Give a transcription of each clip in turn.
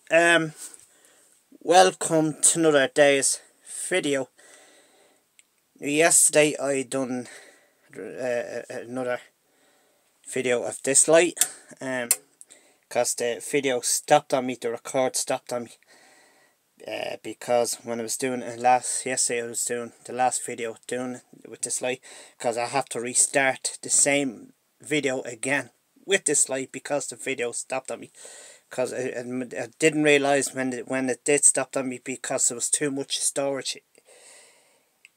Welcome to another day's video. Yesterday I done another video of this light, because the video stopped on me, the record stopped on me, because when I was doing it yesterday I was doing the last video doing it with this light, because I have to restart the same video again with this light because the video stopped on me. Because I didn't realise when it did stop on me, because there was too much storage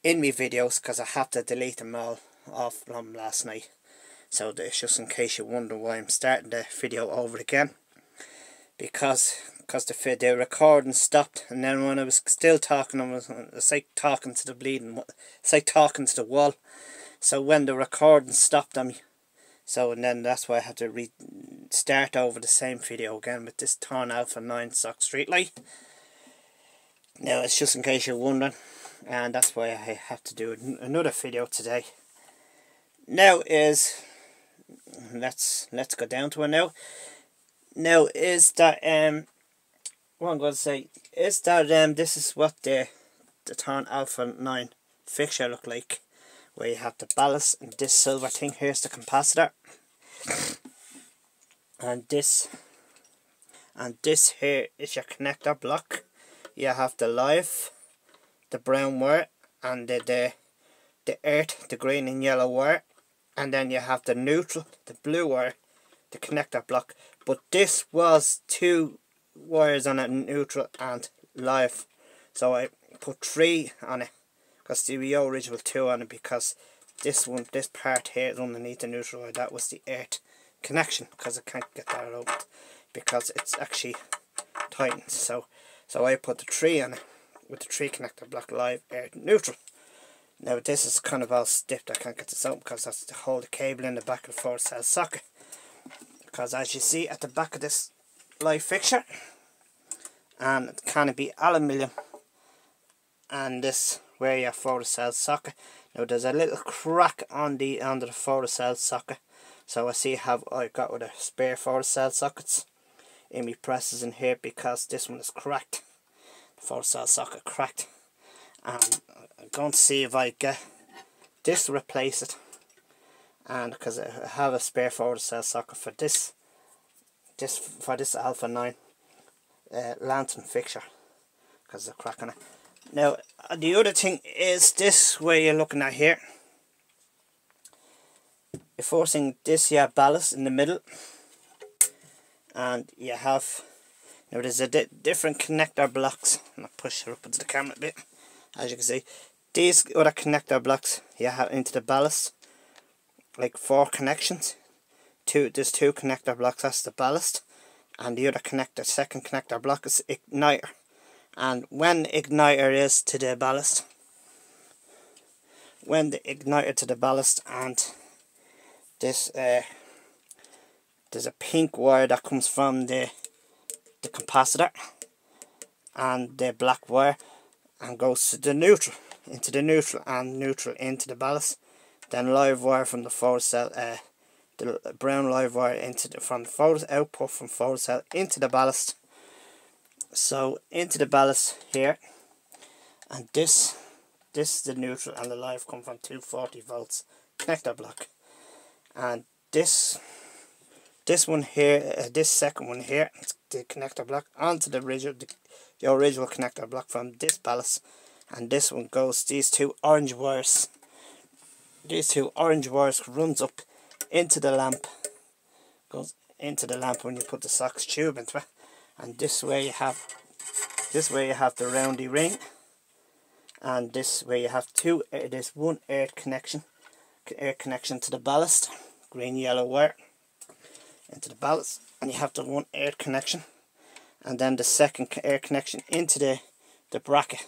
in my videos, because I had to delete them all off from last night. So it's just in case you wonder why I'm starting the video over again, because the recording stopped, and then when I was still talking, it's like talking to the wall. So when the recording stopped on me, and then that's why I had to start over the same video again with this THORN ALPHA 9 sock street light. Now it's just in case you're wondering, and that's why I have to do another video today. Now is, let's go down to it now. Now is that what I'm going to say is that this is what the THORN ALPHA 9 fixture look like, where you have the ballast, and this silver thing here's the capacitor, and this here is your connector block. You have the live, the brown wire, and the earth, the green and yellow wire, and then you have the neutral, the blue wire, the connector block. But this was 2 wires on it, neutral and live, so I put 3 on it, because the original 2 on it, because this part here is underneath the neutral wire. That was the earth connection, because I can't get that out because it's actually tightened. So I put the 3 on it with the 3 connector block, live, earth, neutral. Now this is kind of all stiffed. I can't get this out because that's to hold the cable in the back of the 4-cell socket. Because as you see at the back of this live fixture, and it can be aluminium, and this where your 4-cell socket. Now there's a little crack on under the 4-cell socket, so I see how I got with the spare 4-cell sockets in my presses in here, because this one is cracked, the 4-cell socket cracked, and I'm going to see if I get this to replace it, and because I have a spare 4-cell socket for this Alpha 9 lantern fixture, because there's a crack on it. Now the other thing is this where you're looking at here. You're forcing this here ballast in the middle, and you have, now there's a different connector blocks. I'm going to push it up into the camera a bit. As you can see, these other connector blocks you have into the ballast, like 4 connections. There's 2 connector blocks, that's the ballast, and the other second connector block is igniter. And when the igniter is to the ballast, and this there's a pink wire that comes from the capacitor, and the black wire, and goes to the neutral, into the neutral, and neutral into the ballast. Then live wire from the 4-cell, the brown live wire from the output from 4-cell into the ballast. So into the ballast here, and this is the neutral, and the live come from 240 volts connector block. And this one here, this second one here, it's the connector block onto the original connector block from this ballast. And this one goes, these 2 orange wires runs up into the lamp, goes into the lamp when you put the SOX tube into it. And this way you have the roundy ring, and this way you have there's 1 earth connection to the ballast, green yellow wire into the ballast, and you have the 1 earth connection, and then the second earth connection into the bracket.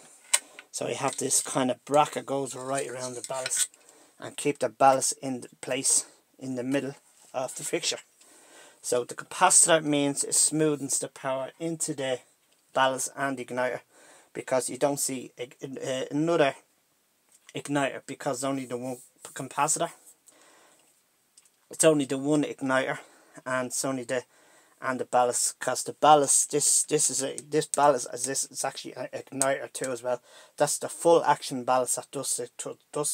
So you have this kind of bracket goes right around the ballast, and keep the ballast in place in the middle of the fixture. So the capacitor means it smoothens the power into the ballast and the igniter, because you don't see another igniter, because only the 1 capacitor. It's only the 1 igniter, and it's only and the ballast, because the ballast, this ballast, as this is actually an igniter too as well. That's the full action ballast that does the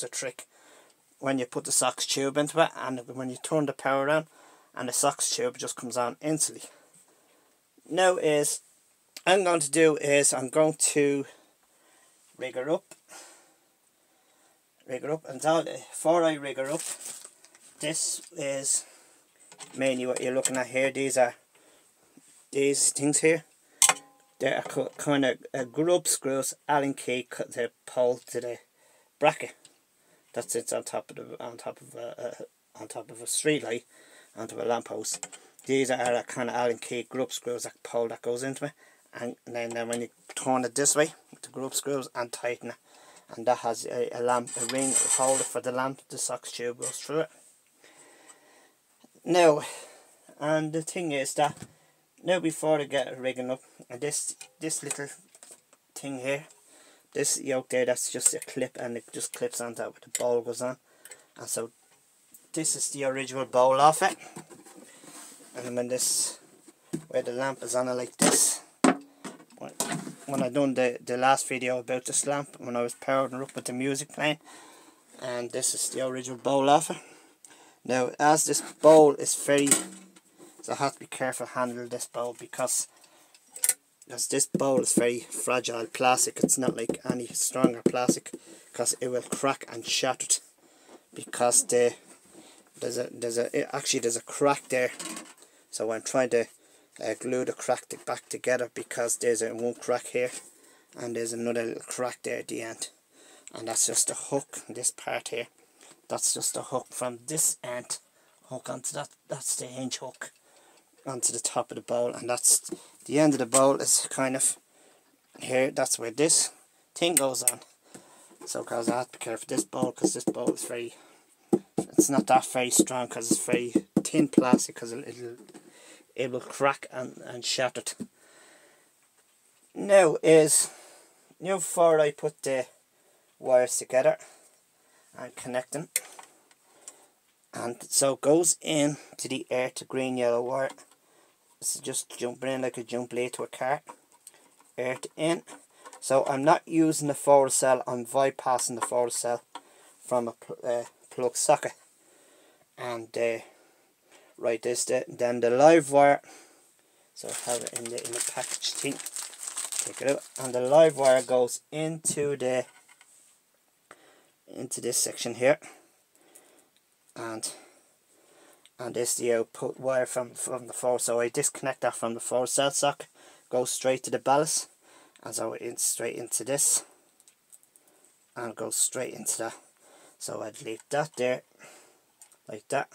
trick when you put the SOX tube into it, and when you turn the power on, and the SOX tube just comes on instantly. Now I'm going to rig her up, and before I rig her up, this is mainly what you're looking at here. These things here, they are kind of grub screws, Allen key to pull to the bracket that sits on top of a street light, onto a lamppost. These are a kind of Allen key grub screws that goes into it, and then when you turn it this way with the grub screws and tighten it, and that has a ring holder for the lamp. The SOX tube goes through it. Now, and the thing is that now before I get rigging up, and this little thing here, this yoke there, that's just a clip, and it just clips on that where the bowl goes on. And so this is the original bowl off it, and when where the lamp is on it like this, when I done the last video about this lamp, when I was powering her up with the music playing, and this is the original bowl off it. Now, as this bowl is so I have to be careful handling this bowl, because this bowl is very fragile plastic. It's not like any stronger plastic, because it will crack and shatter it, because there's a crack there. So I'm trying to glue the crack back together, because there's one crack here and there's another little crack there at the end, and that's just a hook. This part here, that's just a hook from this end, hook onto that's the hinge hook onto the top of the bowl, and that's the end of the bowl is kind of here. That's where this thing goes on. So guys, I have to be careful this bowl, because this bowl is it's not that very strong, because it's very thin plastic, because it will crack and shatter it. Now before I put the wires together and connect them, and so it goes in to the earth green yellow wire. This is just jumping in like a jump lead to a car. Earth in. So I'm not using the photocell, I'm bypassing the photocell from a plug socket. And right, then the live wire. So I have it in the package thing. Take it out, and the live wire goes into this section here, and this is the output wire from the phone. So I disconnect that from the photocell socket, goes straight to the ballast, and so it's straight into this, and goes straight into that. So I'd leave that there like that,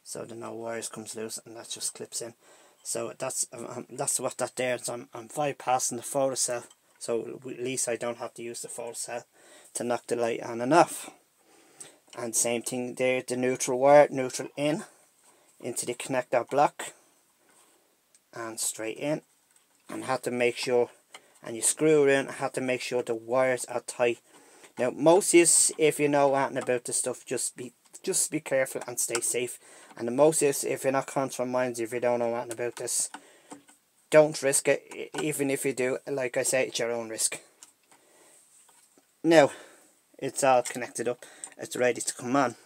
so the no wires comes loose, and that just clips in. So that's what that there is. I'm bypassing the photocell, so at least I don't have to use the photocell to knock the light on and off. And same thing there, the neutral wire, neutral in into the connector block, and straight in, and have to make sure, and you screw it in, have to make sure the wires are tight. Now most of you, if you know anything about this stuff, just be careful and stay safe. And the most is, if you're not confident minds, if you don't know anything about this, don't risk it. Even if you do, like I say, it's your own risk. Now it's all connected up, it's ready to come on.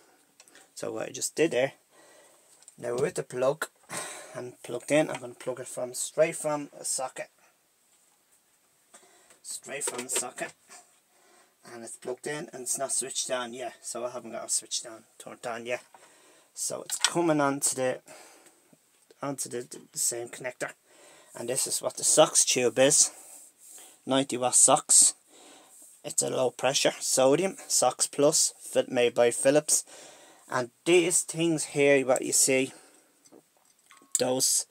So what I just did there, now with the plug and plugged in, I'm going to plug it straight from a socket, and it's plugged in, and it's not switched on yet, so I haven't got it switched on, turned on yet. So it's coming onto the same connector, and this is what the SOX tube is. 90 watt SOX. It's a low pressure sodium SOX Plus, made by Philips. And these things here, what you see, those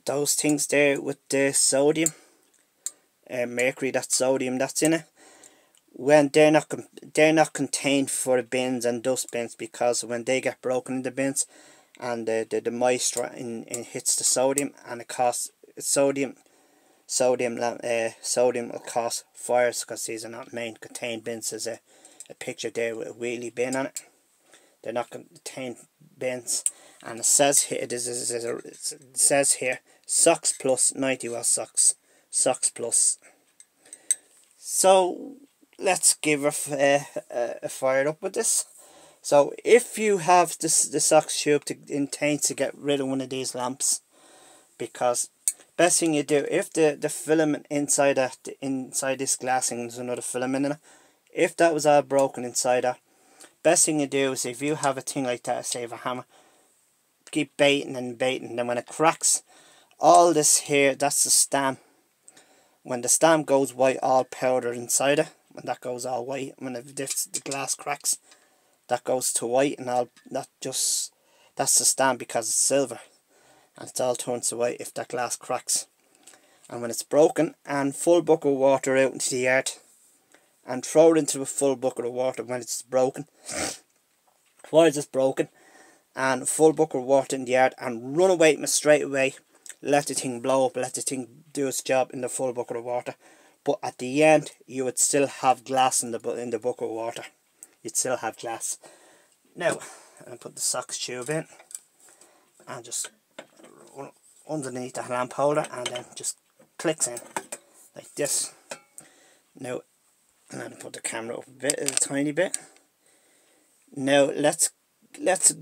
things there with the sodium, mercury, that sodium that's in it, when they're not contained for the bins and dust bins, because when they get broken in the bins and the moisture hits the sodium, and it costs sodium will cause fires, because these are not main contained bins. There's a picture there with a wheelie bin on it. they're not going to contain bins. And it says here, it says here, socks plus 90 watt socks plus. So let's give her a fire up with this. So if you have the socks tube intend to get rid of one of these lamps, because best thing you do, if the filament inside inside this glassing, there's another filament in it, if that was all broken inside that, best thing you do is, if you have a thing like that, say a hammer, keep baiting and baiting, then when it cracks, all this here, that's the stem. When the stem goes white, all powder inside it, when that goes all white, when the glass cracks, that goes to white, and all that's the stem, because it's silver, and it's all turns to white if that glass cracks. And when it's broken, and full bucket of water out into the yard, and throw it into a full bucket of water when it's broken. While it's broken, and full bucket of water in the yard, and run away from it straight away. Let the thing blow up, let the thing do its job in the full bucket of water. But at the end, you would still have glass in the bucket of water. You'd still have glass. Now, I put the socks tube in, and just underneath the lamp holder, and then just clicks in like this. Now, and then put the camera up a tiny bit. Now let's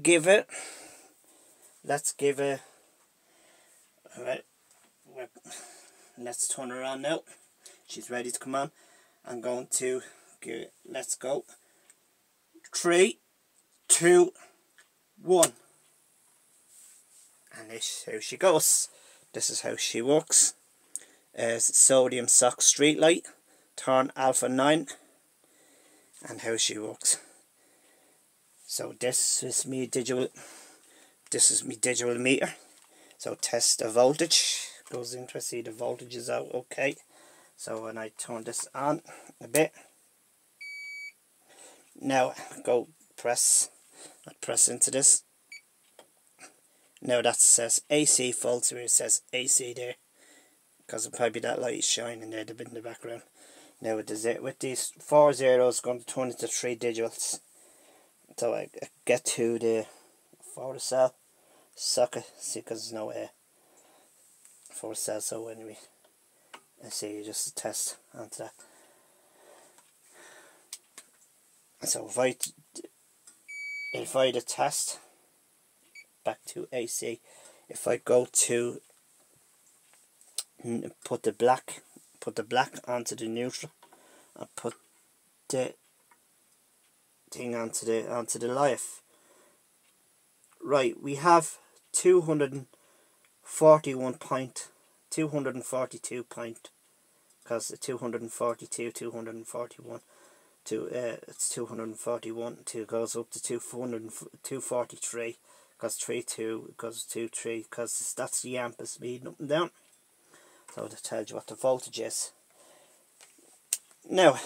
give it. Alright, let's turn her on now. She's ready to come on. I'm going to give it. Let's go. 3, 2, 1. And this is how she goes. This is how she works. Sodium sock street light, THORN ALPHA 9, and how she works. So this is me digital meter. So test the voltage. Goes in to see the voltage is out okay. So when I turn this on a bit, now go press into this. Now that says AC fault, so it says AC there, because probably that light is shining there in the background. Now with these 4 zeros, going to turn into 3 digits. So I get to the photocell socket, see, because there's no photocell. So anyway, I see just test onto that. So if I the test back to AC, if I go to put the black onto the neutral, and put the thing onto the live. Right, we have 242 point, because 242, 241, it's 241, 2 goes up to 243, because 2 goes to 3, because that's the amp is speeding up and down. So that tells you what the voltage is. Now,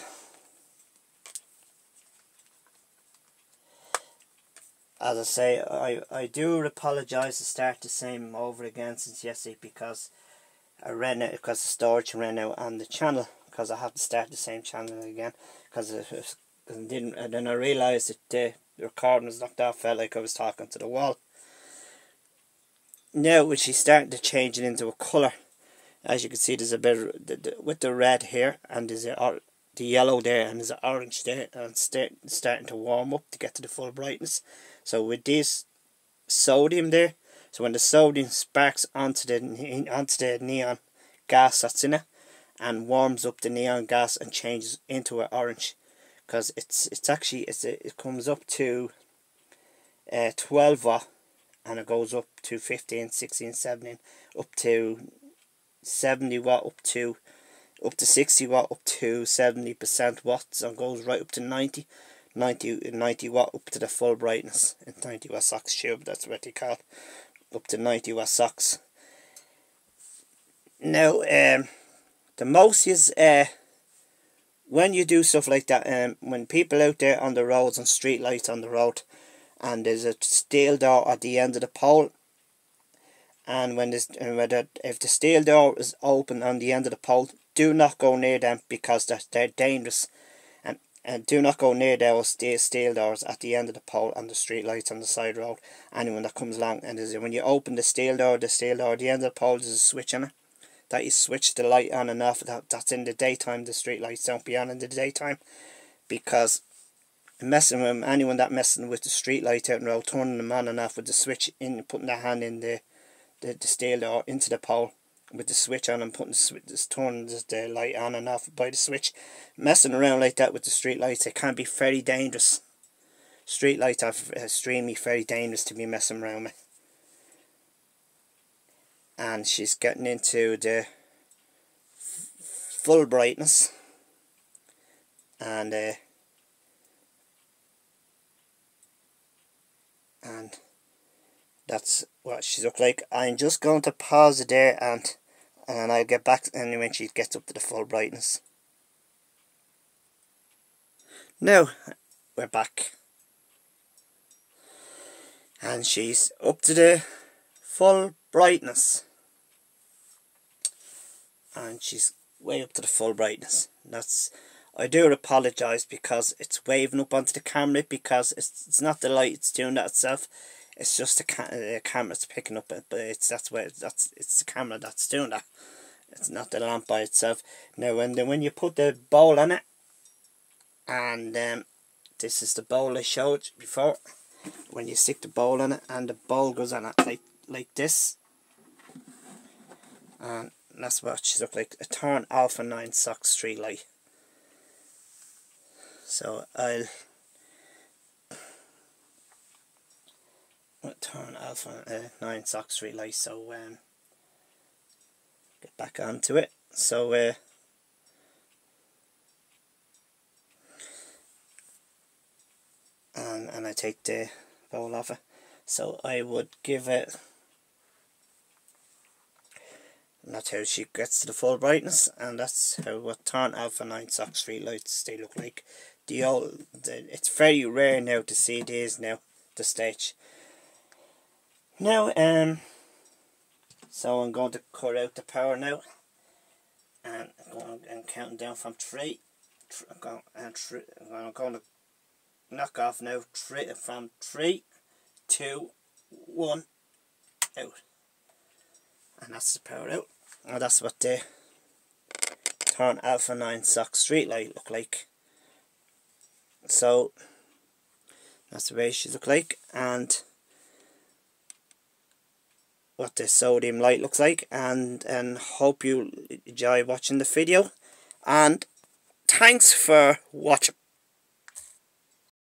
as I say, I do apologise to start the same over again since yesterday, because I ran out, because the storage ran out on the channel, because I have to start the same channel again, because and then I realised that the recording was knocked off, felt like I was talking to the wall. Now when she's starting to change it into a colour, as you can see, there's a bit with the red here, and there's the yellow there, and there's an orange there, and it's starting to warm up to get to the full brightness. So with this sodium there, so when the sodium sparks onto the neon gas that's in it, and warms up the neon gas and changes into an orange, because it comes up to 12 watt, and it goes up to 15, 16, 17, up to 70 watt, up to 60 watt, up to 70% watts, and goes right up to 90 watt, up to the full brightness in 90 watt socks tube. That's what they call it, up to 90 watt socks. Now the most is when you do stuff like that, when people out there on the roads and street lights on the road, and there's a steel door at the end of the pole, and if the steel door is open on the end of the pole, do not go near them, because they're dangerous. And And do not go near those steel doors at the end of the pole and the street lights on the side road. Anyone that comes along, and when you open the steel door at the end of the pole, there's a switch on it that you switch the light on and off. That's in the daytime. The street lights don't be on in the daytime, because messing with anyone that messing with the street light out in the road, turning them on and off with the switch in, putting their hand in the steel door into the pole with the switch on and putting turning the light on and off by the switch, messing around like that with the street lights, it can be very dangerous. Street lights are extremely very dangerous to be messing around with. And she's getting into the full brightness, and that's what she looks like. I'm just going to pause it there, and I'll get back when she gets up to the full brightness. Now we're back, and she's up to the full brightness, and she's way up to the full brightness. I do apologise because it's waving up onto the camera, because it's not the light it's doing that itself. It's just the camera's picking up it, but it's the camera that's doing that. It's not the lamp by itself. Now when you put the bowl on it, and this is the bowl I showed before. When you stick the bowl on it, and the bowl goes on it like this, and that's what she looks like. A THORN ALPHA 9 sock street light. So I'll THORN ALPHA 9 sock street light. So get back onto it. So and I take the bowl off it. So I would give it. And that's how she gets to the full brightness, and that's what THORN ALPHA 9 sock street lights they look like. It's very rare now to see these now, the stage. Now so I'm going to cut out the power now, and I'm counting down from 3. I'm going to knock off now. From 3, 2, 1, out. And that's the power out. And that's what the THORN ALPHA 9 sock street light look like. So that's the way she look like, and what the sodium light looks like. And hope you enjoy watching the video, and thanks for watching.